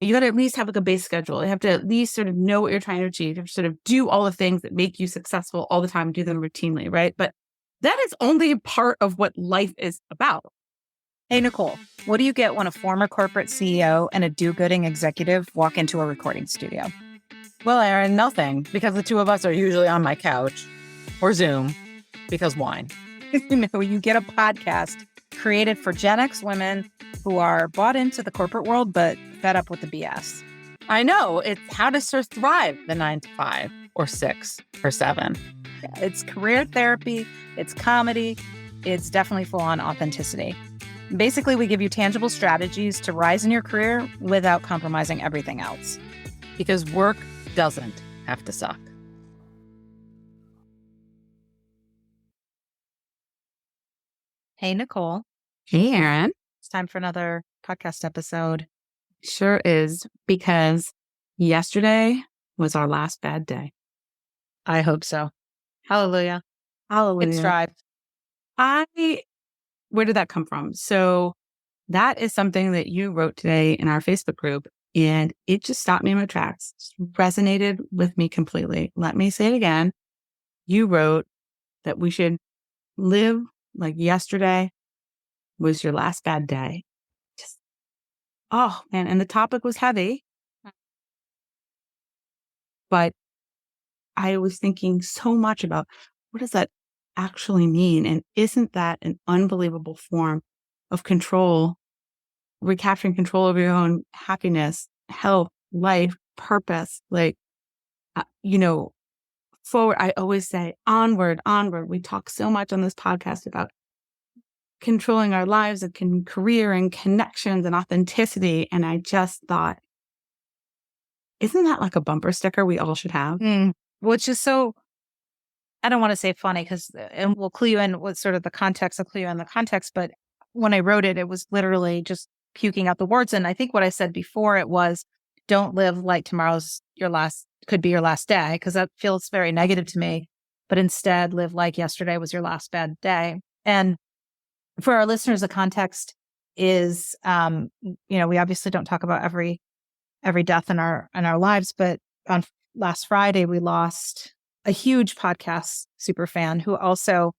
You got to at least have like a base schedule. You have to at least sort of know what you're trying to achieve. You have to sort of do all the things that make you successful all the time, do them routinely, right? But that is only part of what life is about. Hey, Nicole, what do you get when a former corporate CEO and a do-gooding executive walk into a recording studio? Well, Erin, nothing, because the two of us are usually on my couch or Zoom, because wine. You get a podcast created for Gen X women who are bought into the corporate world, but fed up with the BS. I know. It's how to thrive the 9 to 5 or 6 or 7. It's career therapy. It's comedy. It's definitely full-on authenticity. Basically, we give you tangible strategies to rise in your career without compromising everything else. Because work doesn't have to suck. Hey, Nicole. Hey, Erin. It's time for another podcast episode. Sure is, because yesterday was our last bad day. I hope so. Hallelujah. Hallelujah. It's strive. Where did that come from? So that is something that you wrote today in our Facebook group, and it just stopped me in my tracks. Just resonated with me completely. Let me say it again. You wrote that we should live like yesterday was your last bad day. Oh, man. And the topic was heavy. But I was thinking so much about what does that actually mean? And isn't that an unbelievable form of control, recapturing control over your own happiness, health, life, purpose? Like, forward. I always say onward, onward. We talk so much on this podcast about controlling our lives and career and connections and authenticity. And I just thought, isn't that like a bumper sticker we all should have? Which is so, I don't want to say funny and we'll clue you in with sort of the context. I'll clue you in the context. But when I wrote it, it was literally just puking out the words. And I think what I said before it was, don't live like tomorrow's could be your last day, because that feels very negative to me. But instead, live like yesterday was your last bad day. And for our listeners, the context is, we obviously don't talk about every death in our lives, but on last Friday, we lost a huge podcast super fan who also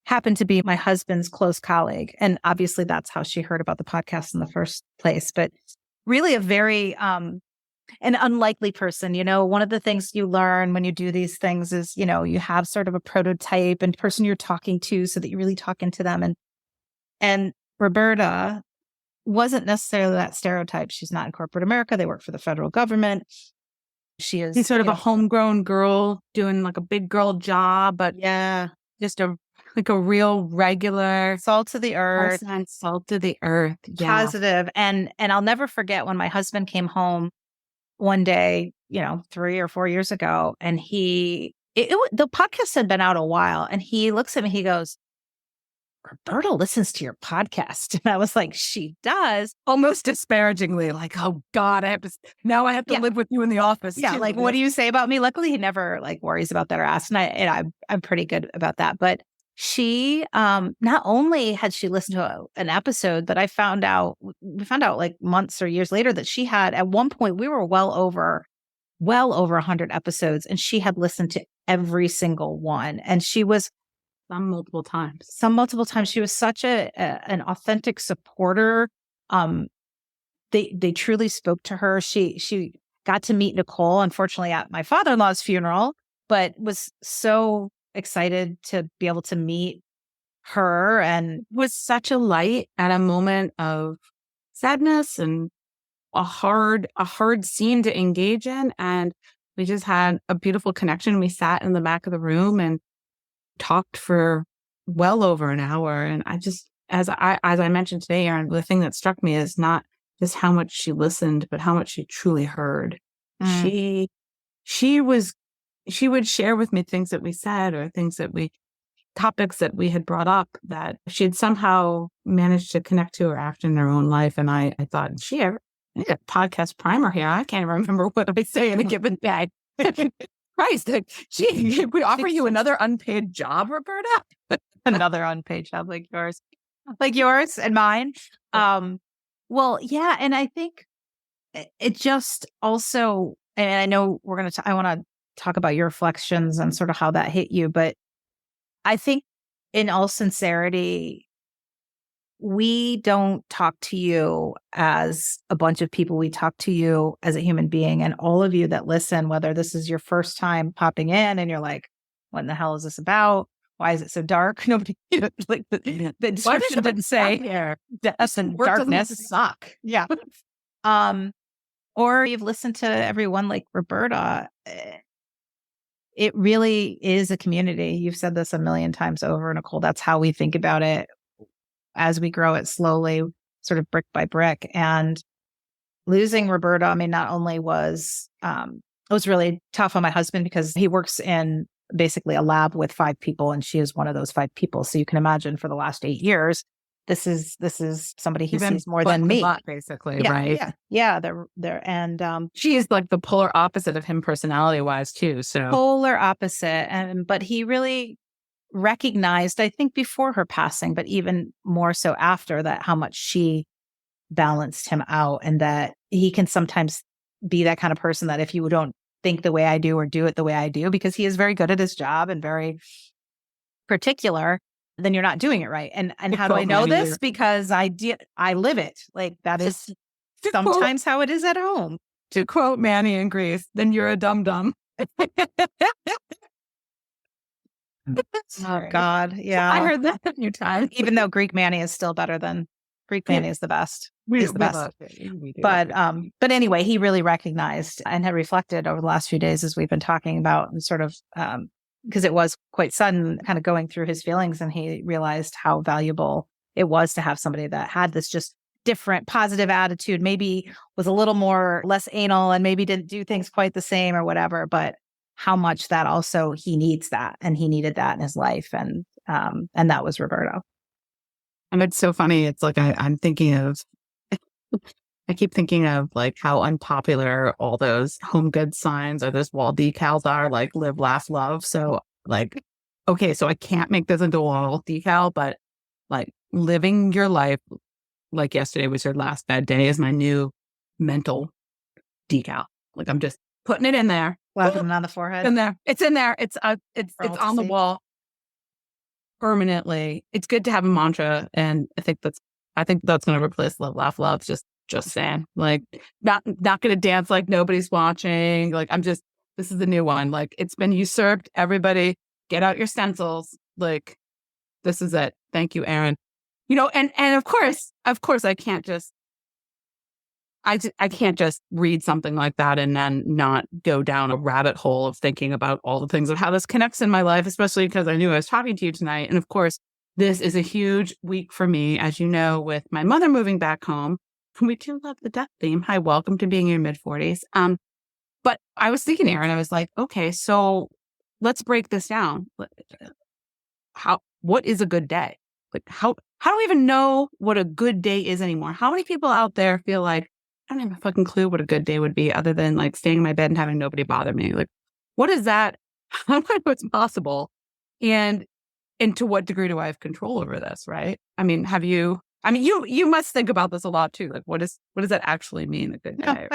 happened to be my husband's close colleague. And obviously that's how she heard about the podcast in the first place, but really a very, an unlikely person. One of the things you learn when you do these things is, you have sort of a prototype and person you're talking to so that you really talk into them. And Roberta wasn't necessarily that stereotype. She's not in corporate America. They work for the federal government. She's sort of a homegrown girl doing like a big girl job, but just a real regular salt of the earth, salt of the earth, positive. And I'll never forget when my husband came home one day, 3 or 4 years ago, and the podcast had been out a while, and he looks at me, he goes, "Roberta listens to your podcast." And I was like, "She does," almost disparagingly, like, "Oh God, I have to live with you in the office." Yeah, too. like, what do you say about me? Luckily, he never worries about that or asks, and I'm pretty good about that. But she, not only had she listened to an episode, but we found out like months or years later that she had, at one point, we were well over 100 episodes, and she had listened to every single one, and she was. Some multiple times. She was such an authentic supporter. They truly spoke to her. She got to meet Nicole, unfortunately, at my father-in-law's funeral, but was so excited to be able to meet her, and was such a light at a moment of sadness and a hard scene to engage in. And we just had a beautiful connection. We sat in the back of the room and talked for well over an hour. And I just, as I mentioned today, Erin, the thing that struck me is not just how much she listened, but how much she truly heard. She would share with me things that we said or topics that we had brought up that she had somehow managed to connect to or act in their own life. And I thought, I need a podcast primer here. I can't remember what I say in a given day. Christ, we offer you another unpaid job, Roberta? Another unpaid job like yours and mine. Well, yeah. And I think it just also, and I know I want to talk about your reflections and sort of how that hit you, but I think in all sincerity, we don't talk to you as a bunch of people. We talk to you as a human being, and all of you that listen, whether this is your first time popping in and you're like, what in the hell is this about? Why is it so dark? Nobody, like the description didn't say death and darkness. Suck. Yeah. Or you've listened to everyone like Roberta. It really is a community. You've said this a million times over, Nicole. That's how we think about it as we grow it slowly, sort of brick by brick. And losing Roberta, I mean, not only was it was really tough on my husband because he works in basically a lab with 5 people, and she is one of those 5 people. So you can imagine for the last 8 years, this is somebody he sees more than me, basically, right? Yeah. They're and she is like the polar opposite of him personality wise too. So polar opposite, but he really recognized, I think, before her passing, but even more so after that, how much she balanced him out, and that he can sometimes be that kind of person that if you don't think the way I do or do it the way I do, because he is very good at his job and very particular, then you're not doing it right. And how do I know this? Because I live it. Like that is sometimes how it is at home. To quote Manny in Greece, then you're a dum-dum. Oh God. Yeah. I heard that a few times. Even though Greek Manny is still better than Greek Manny is the best. He's the best. But anyway, he really recognized and had reflected over the last few days as we've been talking about, and sort of because it was quite sudden, kind of going through his feelings, and he realized how valuable it was to have somebody that had this just different positive attitude, maybe was a little more less anal and maybe didn't do things quite the same or whatever, but how much that also he needs that, and he needed that in his life. And that was Roberto. And it's so funny. It's like, I'm thinking of, I keep thinking of like how unpopular all those home goods signs or those wall decals are, like live, laugh, love. So like, okay, so I can't make this into a wall decal, but like living your life like yesterday was your last bad day is my new mental decal. Like I'm just putting it in there. Slapping on the forehead. In there. It's in there. It's on the wall permanently. It's good to have a mantra, and I think that's going to replace live, laugh, love. Just saying, like not going to dance like nobody's watching. Like this is the new one. Like it's been usurped. Everybody, get out your stencils. Like this is it. Thank you, Erin. And of course, I can't just read something like that and then not go down a rabbit hole of thinking about all the things of how this connects in my life, especially because I knew I was talking to you tonight. And of course, this is a huge week for me, as you know, with my mother moving back home. We do love the death theme. Hi, welcome to being in your mid-40s. But I was thinking, Erin, I was like, okay, so let's break this down. What is a good day? Like how do we even know what a good day is anymore? How many people out there feel like, I don't have a fucking clue what a good day would be other than like staying in my bed and having nobody bother me. Like, what is that? How do I know it's possible? And to what degree do I have control over this? Right. I mean, you must think about this a lot too. Like, what does that actually mean? A good day? No,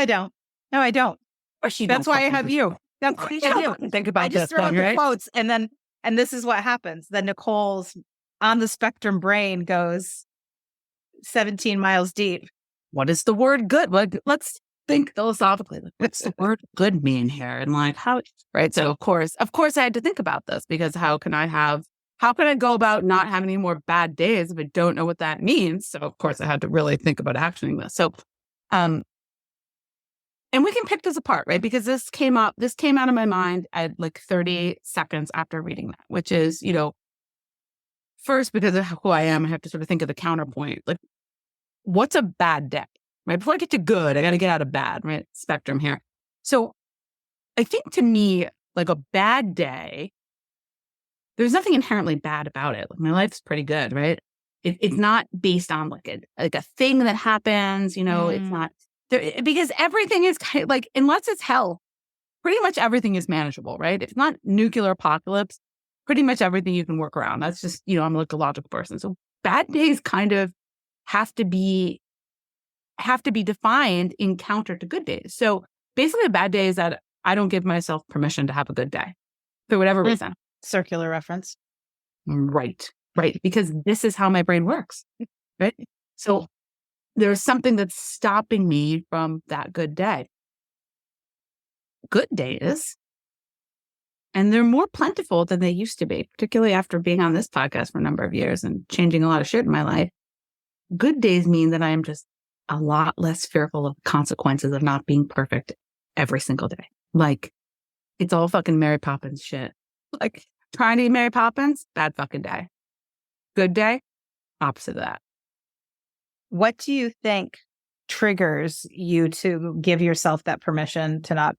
I don't. That's why I have you. That's why I do. Think about this. I just throw out the quotes, and this is what happens. Then Nicole's on the spectrum brain goes 17 miles deep. What is the word good? Like, let's think philosophically. Like, what's the word good mean here? And like, how, right? So of course I had to think about this, because how can I go about not having any more bad days if I don't know what that means? So of course I had to really think about actioning this. So, and we can pick this apart, right? Because this came out of my mind at like 30 seconds after reading that, which is, first, because of who I am, I have to sort of think of the counterpoint. Like, what's a bad day, right? Before I get to good, I got to get out of bad, right? Spectrum here. So I think to me, like a bad day, there's nothing inherently bad about it. Like my life's pretty good, right? It's not based on like a thing that happens, it's not there, because everything is kind of like, unless it's hell, pretty much everything is manageable, right? If it's not nuclear apocalypse, pretty much everything you can work around. That's just, I'm like a logical person. So bad days kind of have to be have to be defined in counter to good days. So basically a bad day is that I don't give myself permission to have a good day for whatever reason. Circular reference. Right. Because this is how my brain works. Right. So there's something that's stopping me from that good day. Good days, and they're more plentiful than they used to be, particularly after being on this podcast for a number of years and changing a lot of shit in my life. Good days mean that I am just a lot less fearful of consequences of not being perfect every single day. Like, it's all fucking Mary Poppins shit. Like, trying to be Mary Poppins, bad fucking day. Good day, opposite of that. What do you think triggers you to give yourself that permission to not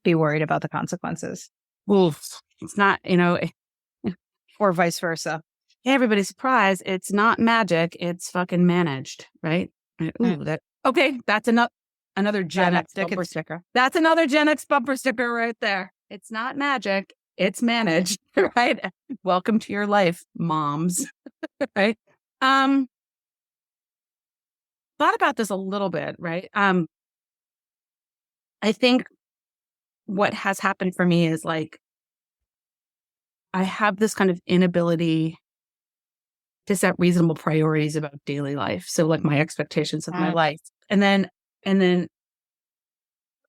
be worried about the consequences? Well, it's not, or vice versa. Everybody's surprised. It's not magic. It's fucking managed, right? That's another Gen X bumper sticker. That's another Gen X bumper sticker right there. It's not magic. It's managed, right? Welcome to your life, moms, right? Thought about this a little bit, right? I think what has happened for me is like, I have this kind of inability to set reasonable priorities about daily life. So like my expectations of my life, and then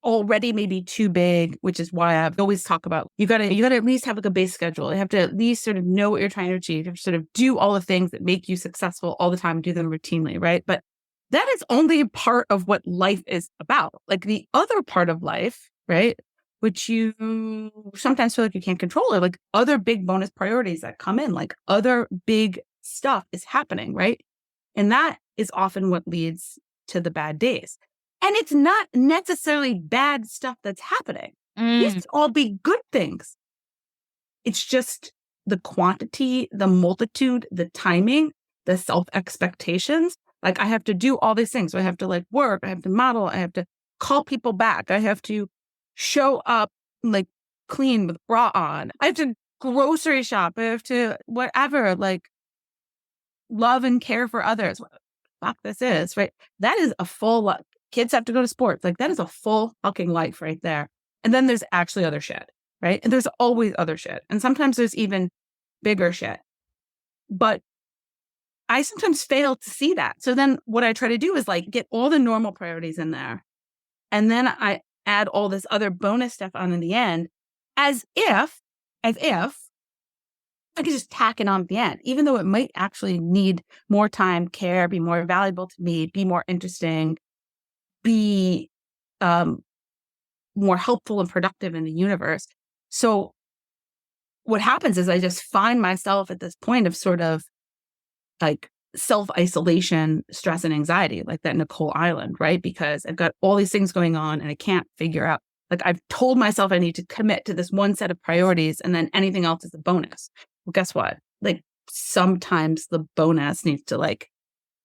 already maybe too big, which is why I've always talk about, you gotta at least have like a base schedule. You have to at least sort of know what you're trying to achieve. You have to sort of do all the things that make you successful all the time, do them routinely, right? But that is only a part of what life is about. Like the other part of life, right, which you sometimes feel like you can't control, it, like other big bonus priorities that come in, like other big stuff is happening, right? And that is often what leads to the bad days. And it's not necessarily bad stuff that's happening. These could all be good things. It's just the quantity, the multitude, the timing, the self-expectations. Like I have to do all these things. So I have to like work, I have to model, I have to call people back, I have to show up like clean with bra on, I have to grocery shop, I have to whatever, like love and care for others. What the fuck this is, right? That is a full life. Kids have to go to sports. Like that is a full fucking life right there. And then there's actually other shit, right? And there's always other shit. And sometimes there's even bigger shit. But I sometimes fail to see that. So then what I try to do is like get all the normal priorities in there. And then I add all this other bonus stuff on in the end, as if I could just tack it on at the end, even though it might actually need more time, care, be more valuable to me, be more interesting, be more helpful and productive in the universe. So what happens is I just find myself at this point of sort of like self-isolation, stress and anxiety, like that Nicole Island, right? Because I've got all these things going on and I can't figure out, like I've told myself I need to commit to this one set of priorities and then anything else is a bonus. Well, guess what? Like sometimes the bonus needs to like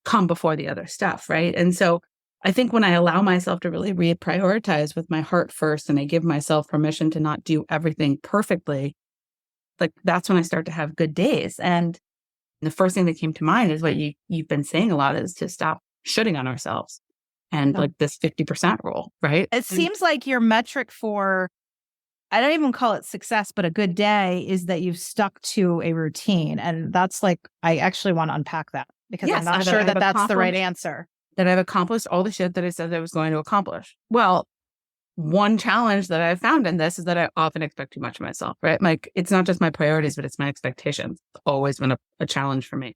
come before the other stuff, right? And so I think when I allow myself to really reprioritize with my heart first and I give myself permission to not do everything perfectly, like that's when I start to have good days. And the first thing that came to mind is what you've been saying a lot, is to stop shitting on ourselves and like this 50% rule, right? It seems like your metric for, I don't even call it success, but a good day is that you've stuck to a routine. And that's like, I actually want to unpack that because I'm not sure that that's the right answer. That I've accomplished all the shit that I said I was going to accomplish. Well, one challenge that I've found in this is that I often expect too much of myself, right? Like it's not just my priorities, but it's my expectations. It's always been a challenge for me.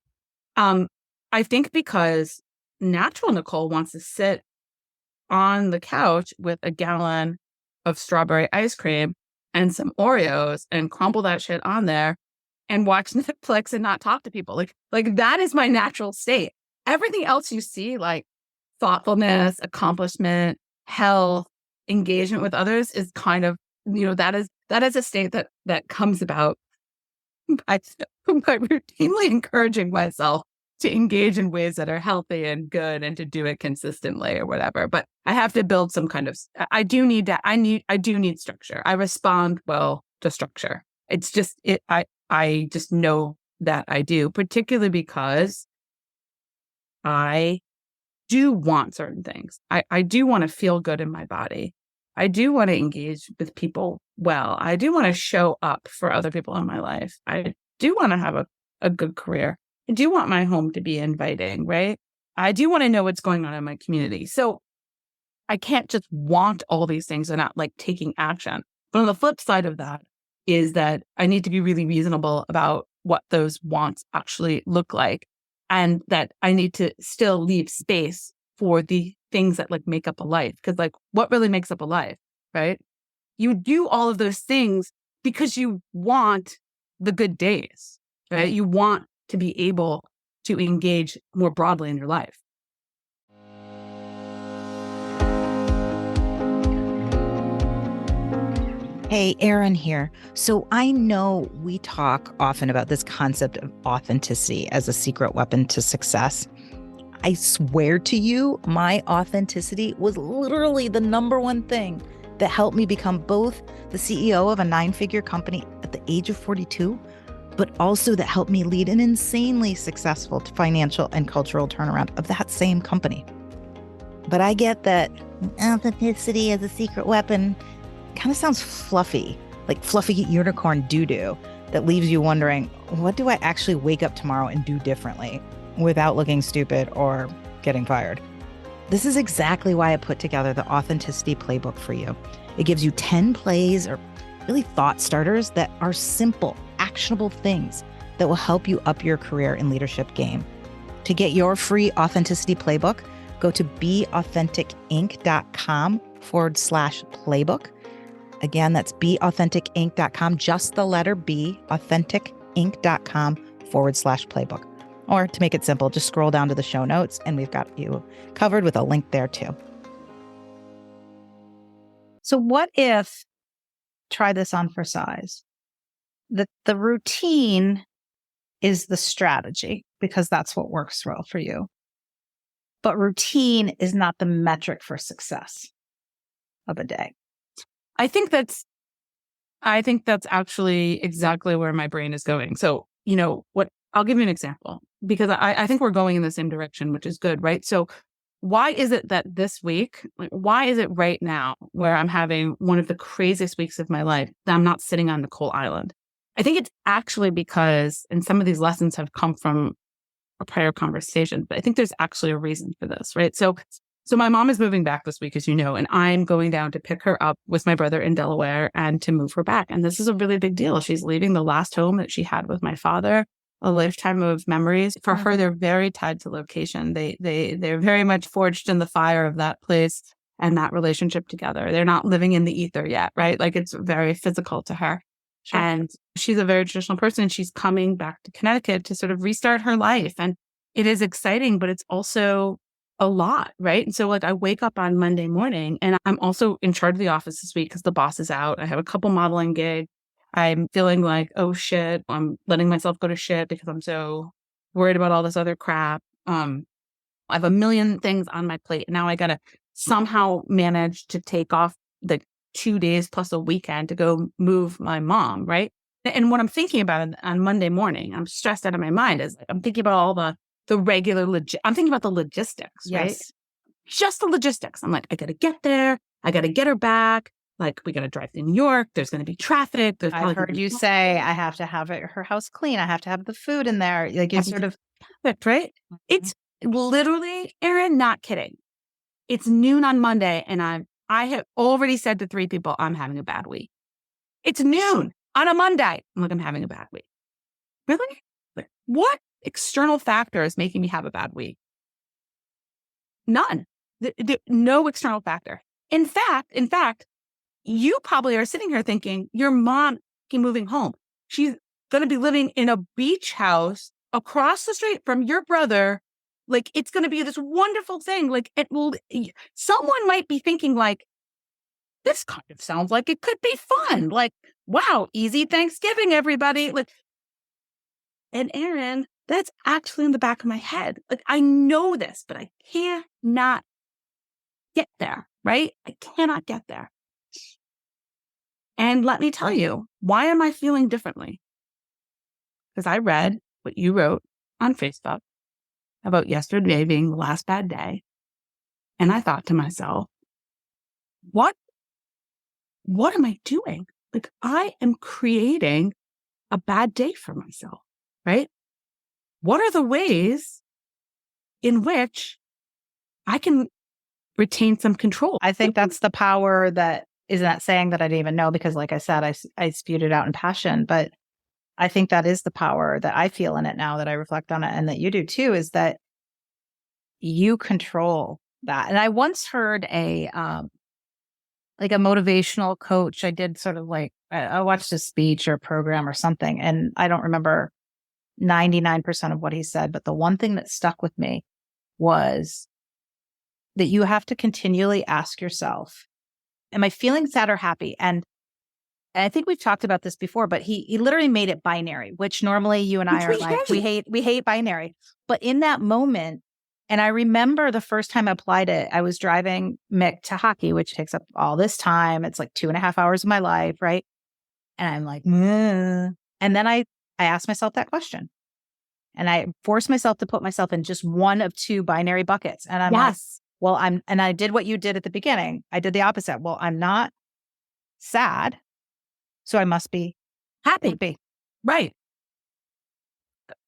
I think because natural Nicole wants to sit on the couch with a gallon of strawberry ice cream and some Oreos and crumble that shit on there and watch Netflix and not talk to people. Like that is my natural state. Everything else you see, like thoughtfulness, accomplishment, health, engagement with others, is kind of, that is a state that comes about by routinely encouraging myself to engage in ways that are healthy and good and to do it consistently or whatever. But I have to build some kind of, I do need structure. I respond well to structure. It's just, I just know that I do, particularly because I do want certain things. I do want to feel good in my body. I do want to engage with people well. I do want to show up for other people in my life. I do want to have a good career. I do want my home to be inviting, right? I do want to know what's going on in my community. So I can't just want all these things and not like taking action. But on the flip side of that is that I need to be really reasonable about what those wants actually look like. And that I need to still leave space for the things that like make up a life. Because like what really makes up a life, right? You do all of those things because you want the good days, right? You want to be able to engage more broadly in your life. Hey, Erin here. So I know we talk often about this concept of authenticity as a secret weapon to success. I swear to you, my authenticity was literally the number one thing that helped me become both the CEO of a 9-figure company at the age of 42, but also that helped me lead an insanely successful financial and cultural turnaround of that same company. But I get that authenticity as a secret weapon kind of sounds fluffy, like fluffy unicorn doo-doo that leaves you wondering, what do I actually wake up tomorrow and do differently without looking stupid or getting fired? This is exactly why I put together the Authenticity Playbook for you. It gives you 10 plays or really thought starters that are simple, actionable things that will help you up your career and leadership game. To get your free Authenticity Playbook, go to beauthenticinc.com/playbook. Again, that's beauthenticinc.com, just the letter B, authentic.inc.com/playbook. Or to make it simple, just scroll down to the show notes and we've got you covered with a link there too. So what if, try this on for size, the routine is the strategy because that's what works well for you. But routine is not the metric for success of a day. I think that's actually exactly where my brain is going. So, I'll give you an example because I think we're going in the same direction, which is good, right? So why is it that this week, why is it right now where I'm having one of the craziest weeks of my life that I'm not sitting on Nicole Island? I think it's actually because, and some of these lessons have come from a prior conversation, but I think there's actually a reason for this, right? So my mom is moving back this week, as you know, and I'm going down to pick her up with my brother in Delaware and to move her back. And this is a really big deal. She's leaving the last home that she had with my father, a lifetime of memories. For her, they're very tied to location. They're very much forged in the fire of that place and that relationship together. They're not living in the ether yet, right? Like it's very physical to her. Sure. And she's a very traditional person. She's coming back to Connecticut to sort of restart her life. And it is exciting, but it's also a lot, right? And so like I wake up on Monday morning and I'm also in charge of the office this week because the boss is out. I have a couple modeling gigs. I'm feeling like, oh shit, I'm letting myself go to shit because I'm so worried about all this other crap. I have a million things on my plate. Now I got to somehow manage to take off the 2 days plus a weekend to go move my mom, right? And what I'm thinking about on Monday morning, I'm stressed out of my mind is I'm thinking about all the regular I'm thinking about the logistics, right? Yes. Just the logistics. I'm like, I got to get there. I got to get her back. Like, we got to drive to New York. There's going to be traffic. I've heard you say, I have to have her house clean. I have to have the food in there. Like, it's sort of perfect, right? It's literally, Erin, not kidding. It's noon on Monday, and I have already said to 3 people, I'm having a bad week. It's noon on a Monday. I'm like, I'm having a bad week. Really? Like, what external factor is making me have a bad week? None. No external factor. In fact, you probably are sitting here thinking your mom is moving home. She's going to be living in a beach house across the street from your brother. Like, it's going to be this wonderful thing. Like, someone might be thinking like, this kind of sounds like it could be fun. Like, wow, easy Thanksgiving, everybody. Like, and Erin, that's actually in the back of my head. Like, I know this, but I cannot get there, right? I cannot get there. And let me tell you, why am I feeling differently? Because I read what you wrote on Facebook about yesterday being the last bad day. And I thought to myself, what am I doing? Like, I am creating a bad day for myself, right? What are the ways in which I can retain some control? I think that's the power that is that saying that I didn't even know, because like I said, I spewed it out in passion, but I think that is the power that I feel in it now that I reflect on it, and that you do too, is that you control that. And I once heard a motivational coach. I did sort of like, I watched a speech or a program or something, and I don't remember 99% of what he said, but the one thing that stuck with me was that you have to continually ask yourself, am I feeling sad or happy? And I think we've talked about this before, but he literally made it binary, which normally you and I are like, we hate binary. But in that moment, and I remember the first time I applied it, I was driving Mick to hockey, which takes up all this time. It's like 2.5 hours of my life, right? And I'm like, and then I asked myself that question. And I forced myself to put myself in just one of two binary buckets. And I'm like, well, and I did what you did at the beginning. I did the opposite. Well, I'm not sad, so I must be happy. Right.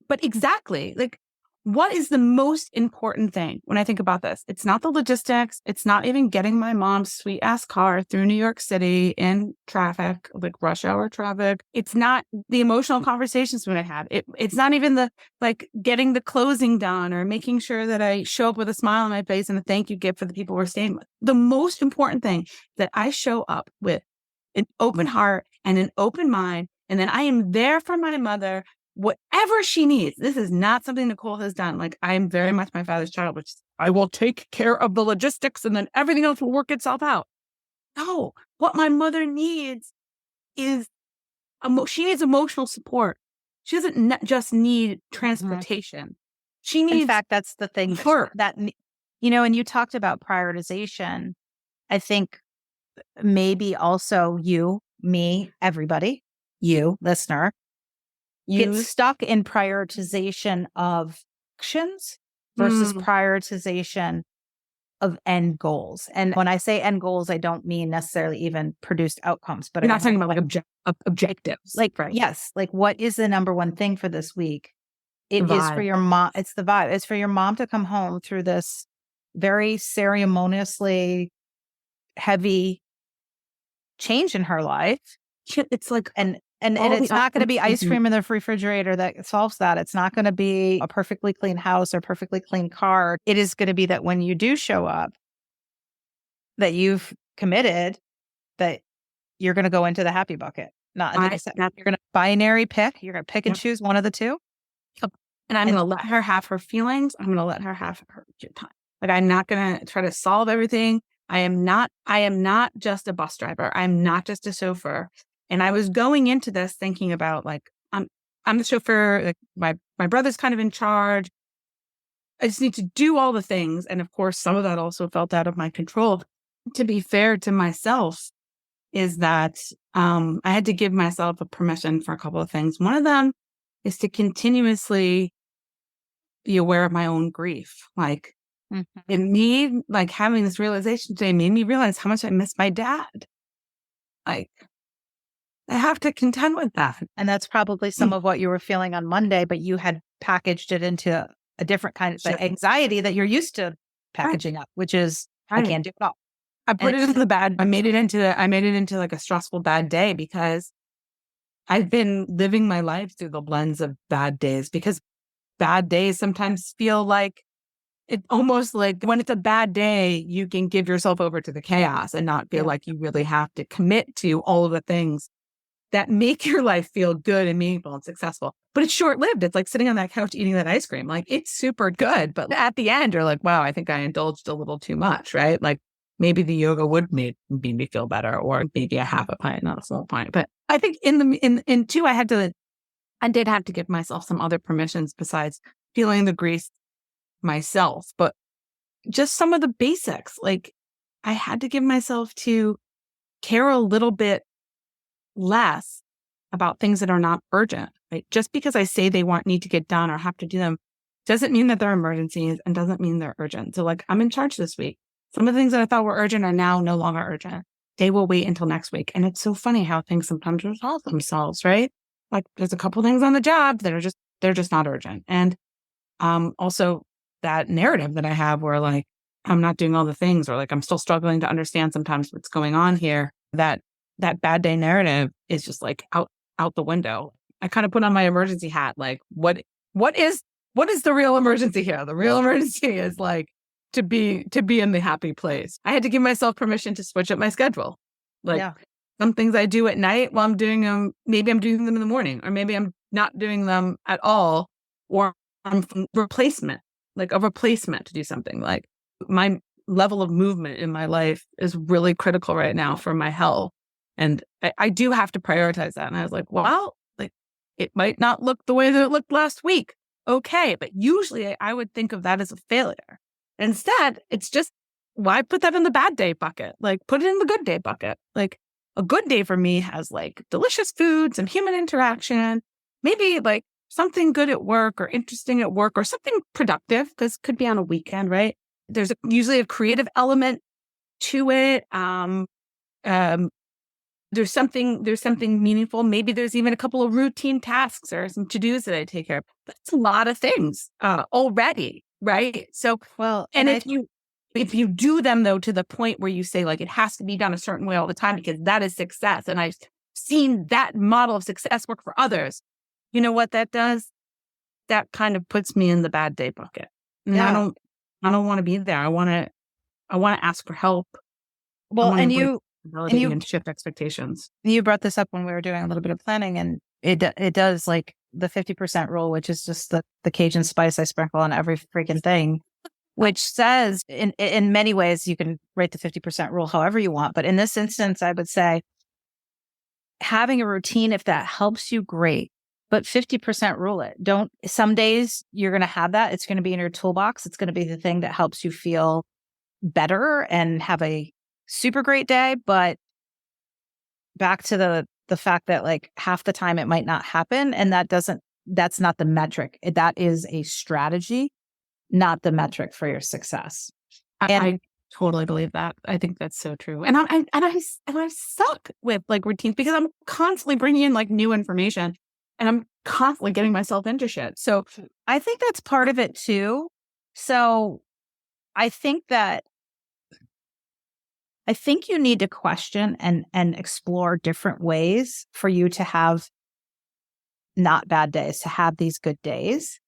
But exactly, like, what is the most important thing when I think about this? It's not the logistics. It's not even getting my mom's sweet ass car through New York City in traffic, like rush hour traffic. It's not the emotional conversations we had. It's not even the, like, getting the closing done or making sure that I show up with a smile on my face and a thank you gift for the people we're staying with. The most important thing, that I show up with an open heart and an open mind. And then I am there for my mother, whatever she needs. This is not something Nicole has done. Like, I am very much my father's child, which I will take care of the logistics and then everything else will work itself out. No, what my mother needs is, she needs emotional support. She doesn't just need transportation. She needs, in fact, that's the thing that, you know, and you talked about prioritization. I think maybe also you, me, everybody, you, listener, get stuck in prioritization of actions versus prioritization of end goals. And when I say end goals, I don't mean necessarily even produced outcomes, but you're not talking about like objectives. Like, right. Yes. Like, what is the number one thing for this week? It is for your mom. It's the vibe. It's for your mom to come home through this very ceremoniously heavy change in her life. It's like, and it's not going to be ice cream in the refrigerator that solves that. It's not going to be a perfectly clean house or perfectly clean car. It is going to be that when you do show up, that you've committed, that you're going to go into the happy bucket. You're going to binary pick. You're going to pick and choose one of the two. And I'm going to let her have her feelings. I'm going to let her have her time. Like, I'm not going to try to solve everything. I am not just a bus driver. I'm not just a chauffeur. And I was going into this thinking about, like, I'm the chauffeur. Like, my brother's kind of in charge. I just need to do all the things. And of course, some of that also felt out of my control. To be fair to myself, is that I had to give myself a permission for a couple of things. One of them is to continuously be aware of my own grief. Like, it made, like, having this realization today made me realize how much I miss my dad. Like, I have to contend with that. And that's probably some of what you were feeling on Monday, but you had packaged it into a different kind of anxiety that you're used to packaging up, which is, I can't do it all. I put it into the bad. I made it into like a stressful bad day, because I've been living my life through the lens of bad days, because bad days sometimes feel like, it almost like when it's a bad day, you can give yourself over to the chaos and not feel like you really have to commit to all of the things that make your life feel good and meaningful and successful. But it's short-lived. It's like sitting on that couch eating that ice cream. Like, it's super good. But at the end, you're like, wow, I think I indulged a little too much, right? Like, maybe the yoga would make me feel better, or maybe a half a pint, not a small pint. But I think in two, I did have to give myself some other permissions besides feeling the grief myself. But just some of the basics, like, I had to give myself to care a little bit less about things that are not urgent. Right? Just because I say they need to get done or have to do them doesn't mean that they're emergencies and doesn't mean they're urgent. So, like, I'm in charge this week. Some of the things that I thought were urgent are now no longer urgent. They will wait until next week. And it's so funny how things sometimes resolve themselves, right? Like there's a couple things on the job that are they're just not urgent. And also that narrative that I have where like I'm not doing all the things, or like I'm still struggling to understand sometimes what's going on here, that bad day narrative is just like out the window. I kind of put on my emergency hat. Like what is the real emergency here? The real emergency is like to be in the happy place. I had to give myself permission to switch up my schedule. Like some things I do at night while I'm doing them, maybe I'm doing them in the morning, or maybe I'm not doing them at all, or I'm replacement to do something. Like my level of movement in my life is really critical right now for my health. And I do have to prioritize that. And I was like, well, like it might not look the way that it looked last week. Okay. But usually I would think of that as a failure. Instead, it's just, why put that in the bad day bucket? Like put it in the good day bucket. Like a good day for me has like delicious foods and human interaction, maybe like something good at work or interesting at work or something productive, because it could be on a weekend, right? There's usually a creative element to it. There's something meaningful. Maybe there's even a couple of routine tasks or some to-dos that I take care of. That's a lot of things already, right? So, well, and if you do them though to the point where you say like it has to be done a certain way all the time because that is success, and I've seen that model of success work for others, you know what that does? That kind of puts me in the bad day bucket. And I don't want to be there. I want to ask for help. Well, and you shift expectations. You brought this up when we were doing a little bit of planning, and it does, like the 50% rule, which is just the Cajun spice I sprinkle on every freaking thing, which says in many ways you can rate the 50% rule however you want. But in this instance, I would say having a routine, if that helps you, great. But 50% rule it. Some days you're going to have that. It's going to be in your toolbox. It's going to be the thing that helps you feel better and have a super great day. But back to the fact that like half the time it might not happen. And that's not the metric. That is a strategy, not the metric for your success. I totally believe that. I think that's so true. And I suck with like routines because I'm constantly bringing in like new information. And I'm constantly getting myself into shit. So I think that's part of it too. So I think you need to question and explore different ways for you to have not bad days, to have these good days.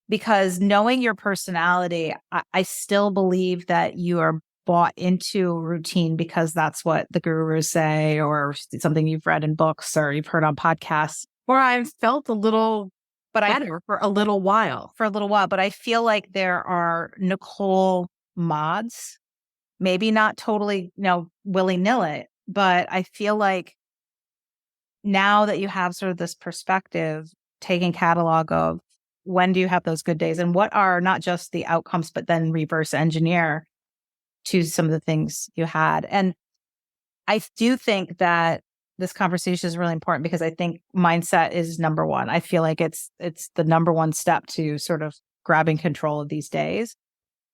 Because knowing your personality, I still believe that you are bought into routine because that's what the gurus say, or something you've read in books or you've heard on podcasts. Or I've felt a little better for a little while. But I feel like there are Nicole mods, maybe not totally, willy-nilly, but I feel like now that you have sort of this perspective, taking catalog of when do you have those good days and what are not just the outcomes, but then reverse engineer to some of the things you had. And I do think that this conversation is really important because I think mindset is number one. I feel like it's the number one step to sort of grabbing control of these days.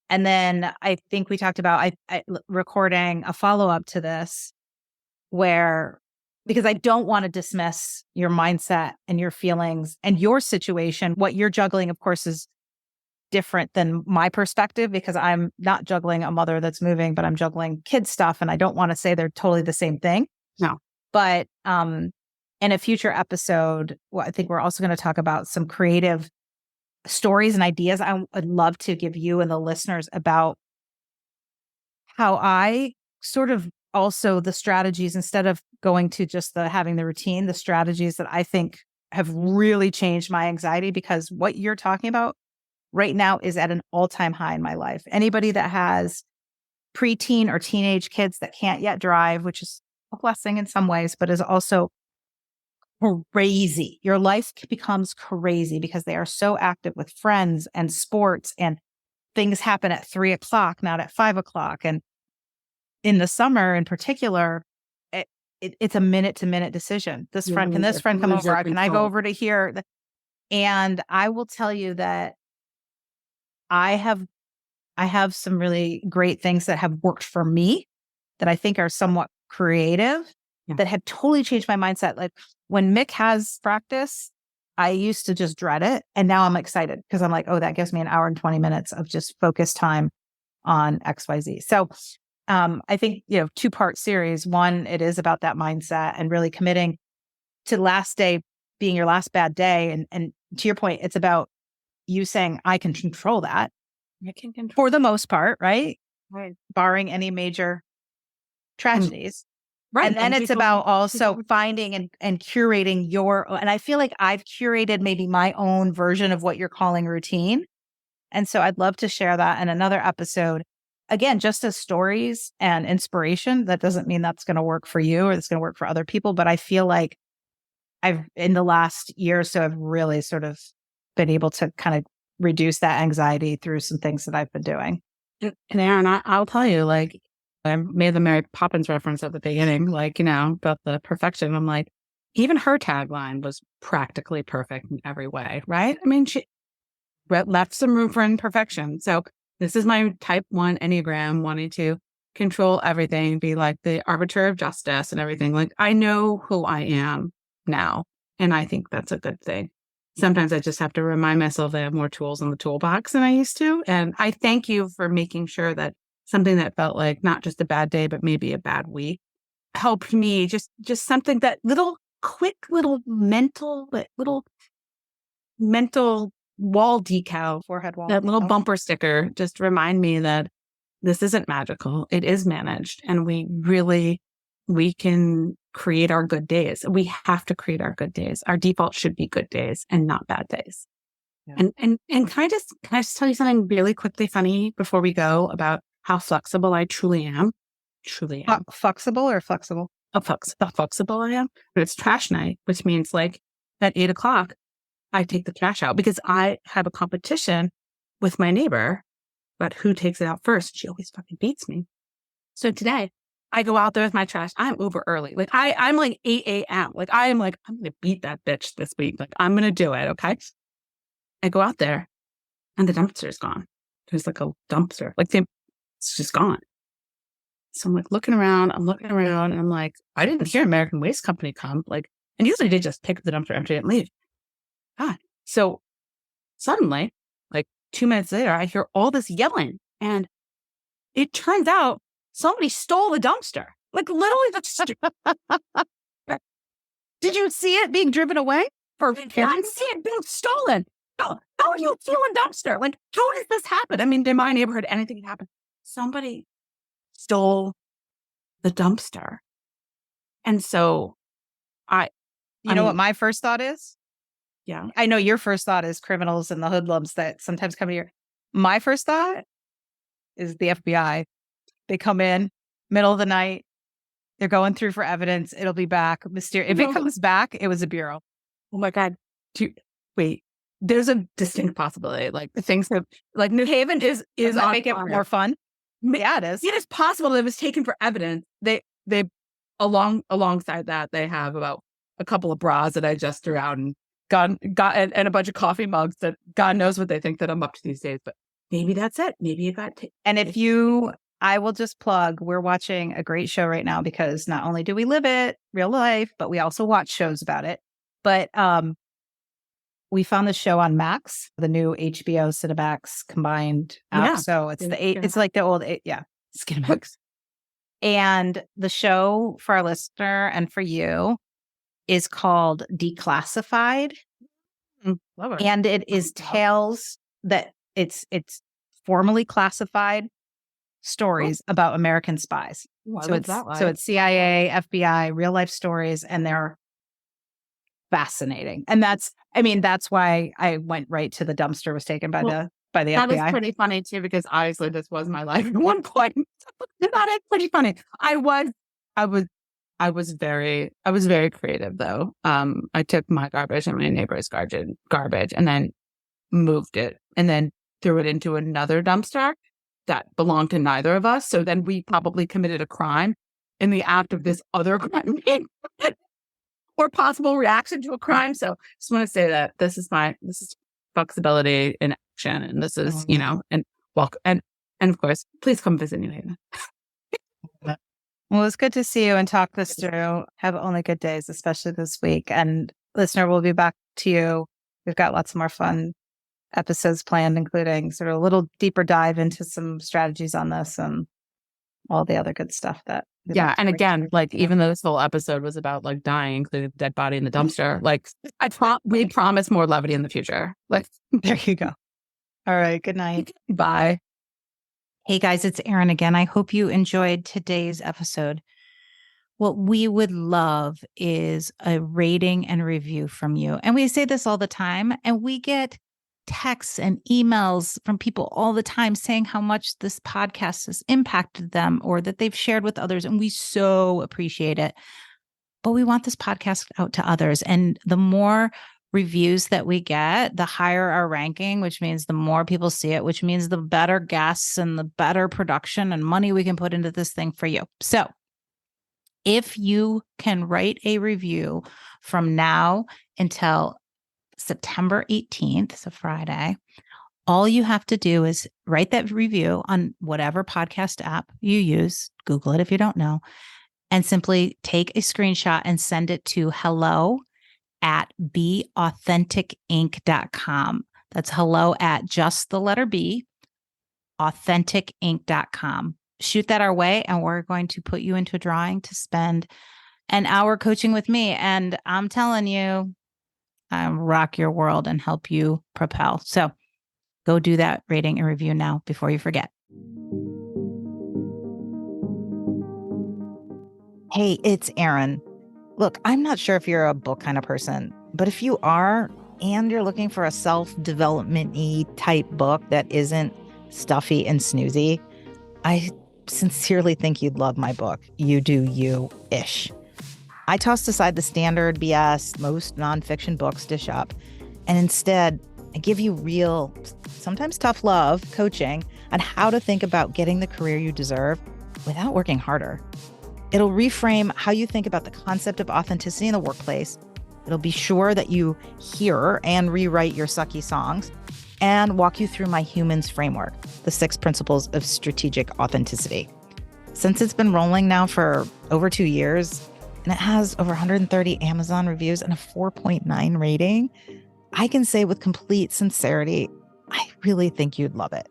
And then I think we talked about I recording a follow-up to this because I don't want to dismiss your mindset and your feelings and your situation. What you're juggling, of course, is different than my perspective because I'm not juggling a mother that's moving, but I'm juggling kid stuff. And I don't want to say they're totally the same thing. No. But in a future episode, I think we're also going to talk about some creative stories and ideas I would love to give you and the listeners about how I sort of also the strategies, instead of going to just having the routine, the strategies that I think have really changed my anxiety, because what you're talking about right now is at an all-time high in my life. Anybody that has preteen or teenage kids that can't yet drive, which is a blessing in some ways, but is also crazy. Your life becomes crazy because they are so active with friends and sports, and things happen at 3:00, not at 5:00. And in the summer in particular, it's a minute to minute decision. Can this friend come over? Can I go over to here? And I will tell you that I have I have some really great things that have worked for me that I think are somewhat creative that had totally changed my mindset. Like when Mick has practice, I used to just dread it. And now I'm excited because I'm like, oh, that gives me an hour and 20 minutes of just focused time on XYZ. So I think, 2-part series. One, it is about that mindset and really committing to the last day being your last bad day. And to your point, it's about you saying, I can control that. I can control For the most part, right? Right. Barring any major tragedies. Right. And then it's about also finding and curating and I feel like I've curated maybe my own version of what you're calling routine. And so I'd love to share that in another episode. Again, just as stories and inspiration. That doesn't mean that's going to work for you or it's going to work for other people. But I feel like in the last year or so, I've really sort of been able to kind of reduce that anxiety through some things that I've been doing. And Erin, I'll tell you, like, I made the Mary Poppins reference at the beginning, like, about the perfection. I'm like, even her tagline was practically perfect in every way, right? I mean, she left some room for imperfection. So this is my type 1 Enneagram, wanting to control everything, be like the arbiter of justice and everything. Like, I know who I am now, and I think that's a good thing. Sometimes I just have to remind myself I have more tools in the toolbox than I used to. And I thank you for making sure that something that felt like not just a bad day, but maybe a bad week helped me. Just something that quick little mental wall decal, Forehead wall, that little bumper sticker, just remind me that this isn't magical. It is managed. And we can create our good days. We have to create our good days. Our default should be good days and not bad days. Yeah. And can I just tell you something really quickly funny before we go about how flexible I truly am? Truly am. Flexible or flexible? How flexible I am. But it's trash night, which means like at 8:00, I take the trash out because I have a competition with my neighbor about who takes it out first. She always fucking beats me. So today I go out there with my trash. I'm uber early. Like I'm like 8 a.m. Like I'm going to beat that bitch this week. Like I'm going to do it. Okay. I go out there and the dumpster is gone. There's like a dumpster. Like it's just gone. So I'm like looking around. I'm looking around and I'm like, I didn't hear American Waste Company come. Like, and usually they just pick up the dumpster, empty it, and leave. God. So suddenly, like 2 minutes later, I hear all this yelling, and it turns out somebody stole the dumpster. Like literally, Did you see it being driven away? I didn't see it being stolen. How are you stealing dumpster? Like, how does this happen? I mean, in my neighborhood, anything can happen. Somebody stole the dumpster. And so you know what my first thought is? Yeah. I know your first thought is criminals and the hoodlums that sometimes come here. My first thought is the FBI. They come in middle of the night. They're going through for evidence. It'll be back. Mysterious. If it comes back, it was a bureau. Oh my God. Wait. There's a distinct possibility. Like the things that, like New Haven is on make it fire. More fun. Yeah, it is. It is possible that it was taken for evidence. They alongside that, they have about a couple of bras that I just threw out and got and a bunch of coffee mugs that God knows what they think that I'm up to these days. But maybe that's it. Maybe it got taken. And I will just plug, we're watching a great show right now because not only do we live it real life, but we also watch shows about it. But we found the show on Max, the new HBO Cinemax combined app. Yeah. So it's it's like the old, Cinemax. And the show for our listener and for you is called Declassified. Love it. And it is tales that it's formally classified stories about American spies. Ooh, so it's CIA, FBI, real life stories, and they're fascinating. And that's why I went right to the dumpster was taken by the FBI. That is pretty funny too, because obviously this was my life at one point. That is pretty funny. I was very creative though. I took my garbage and my neighbor's garbage and then moved it and then threw it into another dumpster that belonged to neither of us. So then we probably committed a crime in the act of this other crime or possible reaction to a crime. So just want to say that this is flexibility in action. And this is, and welcome. And And of course, please come visit New Haven. Well, it's good to see you and talk this through. Have only good days, especially this week. And listener, we'll be back to you. We've got lots more fun episodes planned, including sort of a little deeper dive into some strategies on this and all the other good stuff that. Yeah. And again, like even though this whole episode was about like dying, including the dead body in the dumpster, like we promise more levity in the future. Like, there you go. All right. Good night. Bye. Hey guys, it's Erin again. I hope you enjoyed today's episode. What we would love is a rating and review from you. And we say this all the time, and we get texts and emails from people all the time saying how much this podcast has impacted them or that they've shared with others. And we so appreciate it. But we want this podcast out to others. And the more reviews that we get, the higher our ranking, which means the more people see it, which means the better guests and the better production and money we can put into this thing for you. So if you can write a review from now until September 18th, so Friday, all you have to do is write that review on whatever podcast app you use. Google it if you don't know, and simply take a screenshot and send it to hello@beauthenticinc.com. That's hello at just the letter B, authenticinc.com. Shoot that our way, and we're going to put you into a drawing to spend an hour coaching with me. And I'm telling you, rock your world and help you propel. So go do that rating and review now before you forget. Hey, it's Erin. Look, I'm not sure if you're a book kind of person, but if you are, and you're looking for a self-development-y type book that isn't stuffy and snoozy, I sincerely think you'd love my book, You Do You-ish. I tossed aside the standard BS most nonfiction books dish up, and instead, I give you real, sometimes tough love coaching on how to think about getting the career you deserve without working harder. It'll reframe how you think about the concept of authenticity in the workplace. It'll be sure that you hear and rewrite your sucky songs and walk you through my humans framework, the 6 principles of strategic authenticity. Since it's been rolling now for over 2 years, and it has over 130 Amazon reviews and a 4.9 rating, I can say with complete sincerity, I really think you'd love it.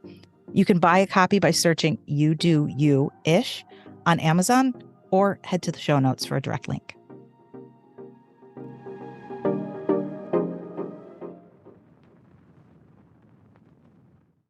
You can buy a copy by searching You Do You-ish on Amazon, or head to the show notes for a direct link.